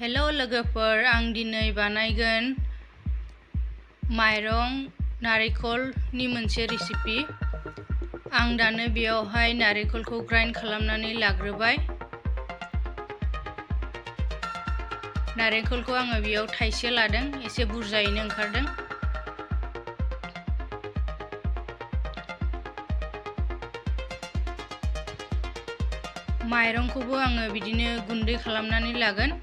Hello लोगोफोर, आं दिनै बानायगोन माइरं नारेंखलनि मोनसे रेसिपि। आं दानो बेयावहाय नारेंखलखौ ग्राइन्ड खालामनानै लाग्रोबाय। नारेंखलखौ आङो बेयाव थाइसे लादों, एसे बुरजायैनो ओंखारदों। माइरंखौबो आङो बिदिनो गुन्दै खालामनानै लागोन।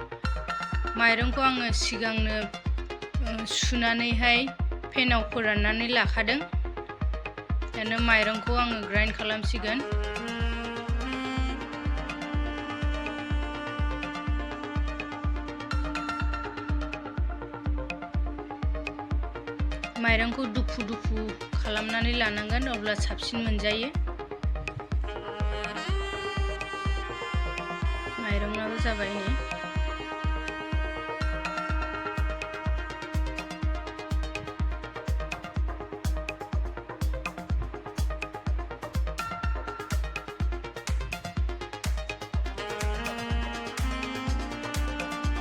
माइरंखौ आङो सिगांनो सुनानैहाय पेनाव फोराननानै लाखादों। दानो माइरंखौ आङो ग्राइन्ड खालामसिगोन। माइरंखौ दुफु दुफु खालामनानै लानांगोन, अब्ला साबसिन मोनजायो। माइरंआबो जाबाय नै।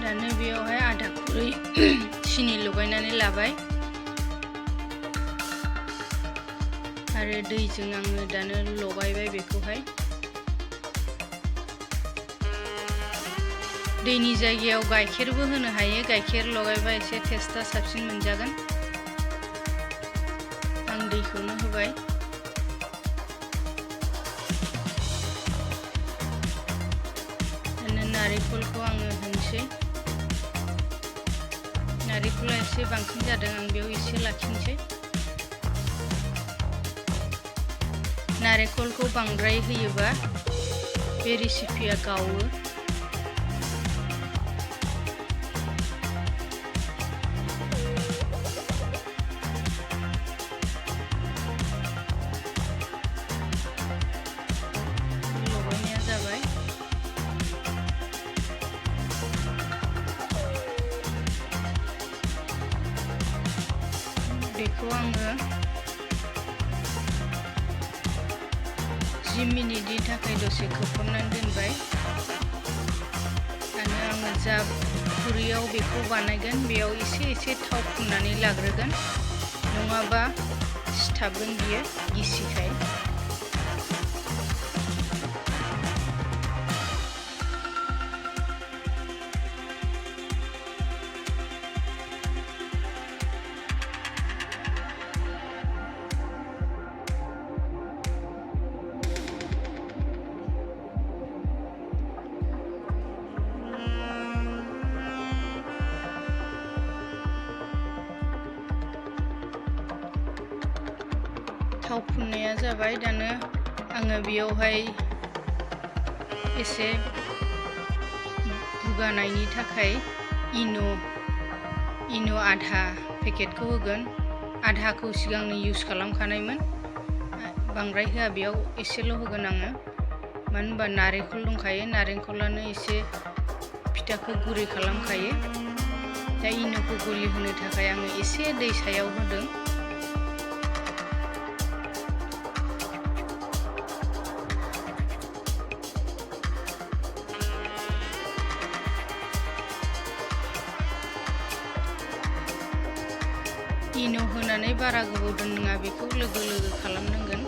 दानो बेयावहाय आधा खुरै सिनि लगायनानै लाबाय आरो दैजों आङो दानो लगायबाय बेखौहाय। दैनि जायगायाव गाइखेरबो होनो हायो। गाइखेर लगायबा एसे टेस्टआ साबसिन मोनजागोन। आं दैखौनो होबाय। दानो नारेंखलखौ आङो होनोसै। नारेंखला एसे बांसिन जादों, आं बेयाव एसे लाखिनोसै। नारेंखलखौ बांद्राय होयोबा बे रेसिपिया गावो। लगायनाया जाबाय। बेखौ आङो 10 मिनिटनि थाखाय दसे खोबहाबनानै दोनबाय। दानो आङो जा खुरैयाव बेखौ बानायगोन बेयाव एसे थाव फुननानै लाग्रोगोन, नङाबा सिथाबगोन बियो गिसिखाय। थाव फुननाया जाबाय। दानो आङो बेयावहाय एसे बुगानायनि थाखाय इन' आधा पेकेटखौ होगोन। आधाखौ सिगांनो इउज खालामखानायमोन, बांद्राय होआ बेयाव, एसेल' होगोन आङो। मानो होनबा नारेंखल दंखायो, नारेंखलानो एसे फिथाखौ गुरै खालामखायो। दा इन'खौ गलिहोनो थाखाय आङो एसे दै सायाव होदों। इन' होनानै बारा गोबाव दोननाङा, बेखौ लोगो खालामनांगोन।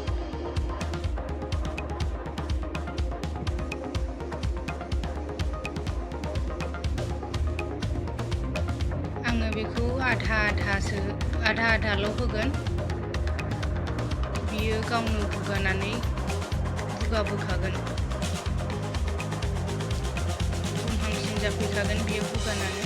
आङो बेखौ आधाल' होगोन। बियो गावनो बुगाबोखागोन। खमहांसिन जाफैखागोन बियो बुगानानै।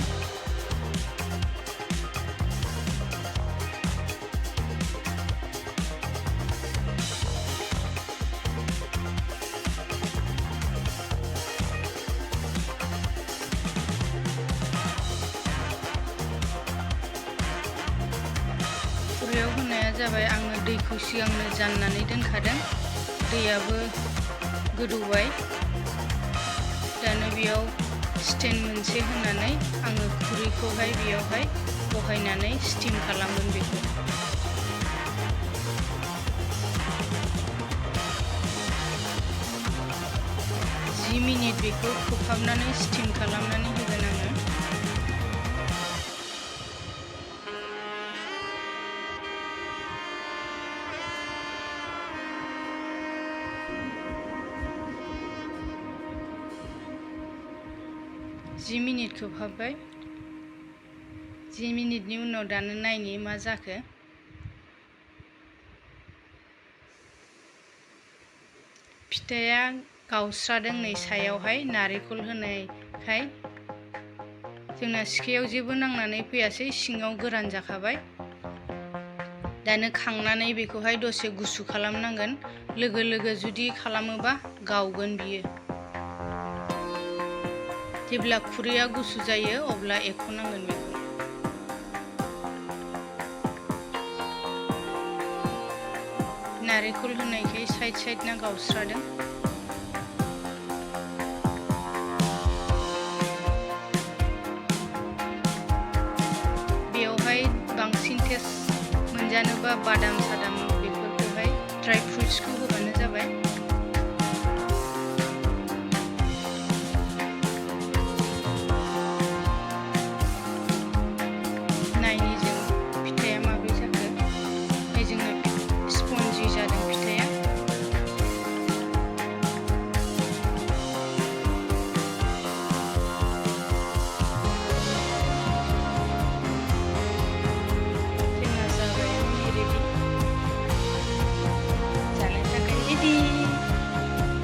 खुरैयाव होनाया जाबाय। आङो दैखौ सिगांनो जाननानै दोनखादों। दैयाबो गोदौबाय। दानो बेयाव स्टेन्ड मोनसे होनानै आङो खुरैखौहाय बेयावहाय बहायनानै स्टिम खालामगोन बेखौ। 10 मिनिट बेखौ खोबहाबनानै स्टिम खालामनानै होगोन आङो। 10 मिनिट खोबहाबबाय 10 मिनिटनि उनाव दानो नायनि मा जाखो फिथाया गावस्रादों नै सायावहाय नारेंखल होनायखाय जोंना सिखायाव जेबो नांनानै फैयासै सिङाव गोरान जाखाबाय दानो खांनानै बेखौहाय दसे गुसु खालामनांगोन लोगो लोगो जुदि खालामोबा गावगोन बियो जेब्ला खुरैया गुसु जायो अब्ला एख'नांगोन बेखौ नारेंखल होनायखाय साइड साइड ना गावस्रादों बेयावहाय बांसिन टेस्ट मोनजानोबा बादाम सादाम बेफोरखौहाय ड्राइ फ्रुट्सखौ